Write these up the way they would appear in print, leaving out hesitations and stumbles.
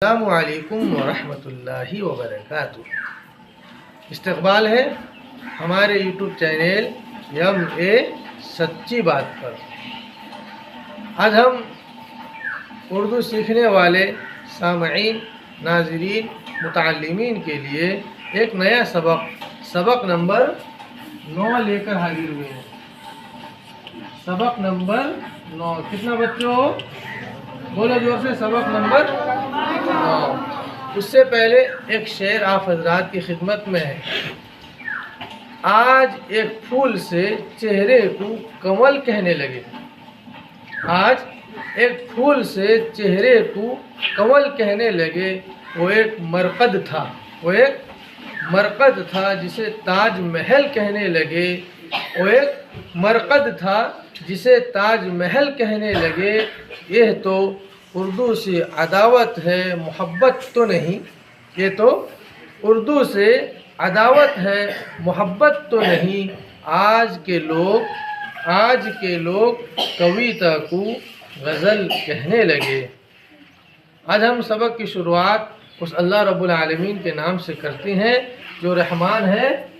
अस्सलामुअलैकुम वरहमतुल्लाहि वबरकातुहू। इस्तक़बाल है हमारे यूट्यूब चैनल MA सच्ची बात पर। आज हम उर्दू सीखने वाले सामईन, नाज़रीन, मुतअल्लिमीन के लिए एक नया सबक नंबर 9 लेकर हाजिर हुए हैं। सबक नंबर 9। कितना बच्चों? बोलो जोर से। सबक नंबर 9। उससे पहले एक शेर आप हजरात की खिदमत में है। आज एक फूल से चेहरे को कमल कहने लगे। आज एक फूल से चेहरे को कमल कहने लगे। वो एक मरकद था जिसे ताज महल कहने लगे। वो एक मरकद था जिसे ताज महल कहने लगे। यह तो उर्दू से अदावत है, मोहब्बत तो नहीं। ये तो उर्दू से अदावत है, मोहब्बत तो नहीं। आज के लोग कविता को गज़ल कहने लगे। आज हम सबक की शुरुआत उस अल्लाह रब्बुल आलमीन के नाम से करते हैं जो रहमान है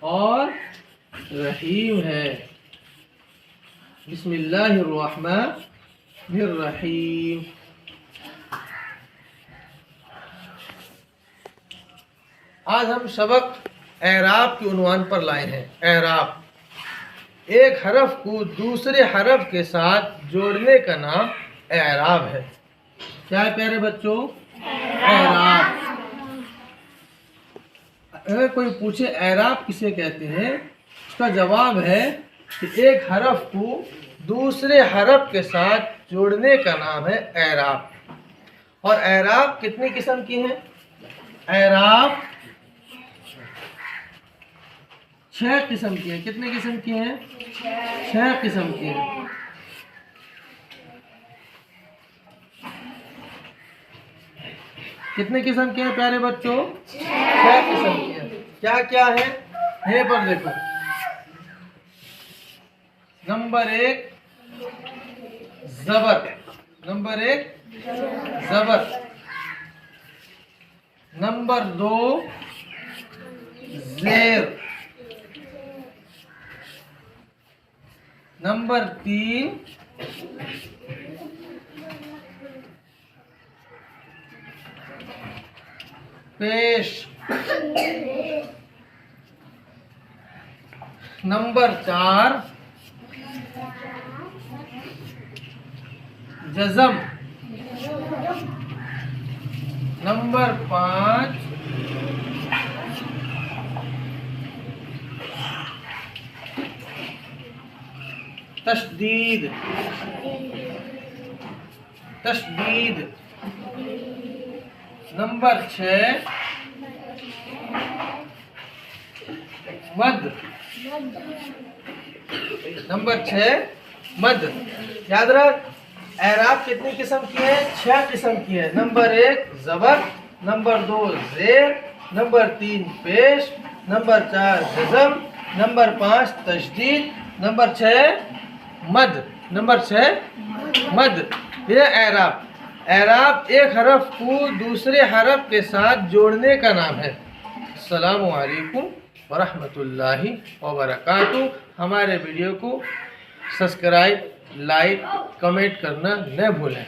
और रहीम है। बिस्मिल्लाहिर्रहमानिर्रहीम। आज हम सबक एराब के उन्वान पर लाए हैं। एराब एक हरफ को दूसरे हरफ के साथ जोड़ने का नाम एराब है। क्या है प्यारे बच्चों? एराब। अगर कोई पूछे एराब किसे कहते हैं, उसका जवाब है कि एक हरफ को दूसरे हरफ के साथ जोड़ने का नाम है एराब। और एराब कितनी किस्म की हैं? एराब 6 किस्म की हैं। कितने किस्म की हैं? 6 किस्म की हैं। कितने किस्म के हैं प्यारे बच्चों? 6 किस्म के हैं। क्या क्या है? यहीं पर देखो। नंबर 1 ज़बर। नंबर 2 ज़ेर। नंबर 3 पेश। नंबर 4 जज़म। नंबर 5 तशदीद। नंबर 6 मद। नंबर 6 मद। याद रख, एराब कितनी किस्म की है? 6 किस्म की है। नंबर 1 ज़बर। नंबर 2 ज़ेर। नंबर 3 पेश। नंबर 4 जज़म। नंबर 5 तशदीद। नंबर 6 मद। नंबर 6 मद। यह एराब। एराब एक हरफ को दूसरे हरफ के साथ जोड़ने का नाम है। अस्सलामु अलैकुम वरहमतुल्लाहि वबरकातुहू। हमारे वीडियो को सब्सक्राइब, लाइक, कमेंट करना न भूलें।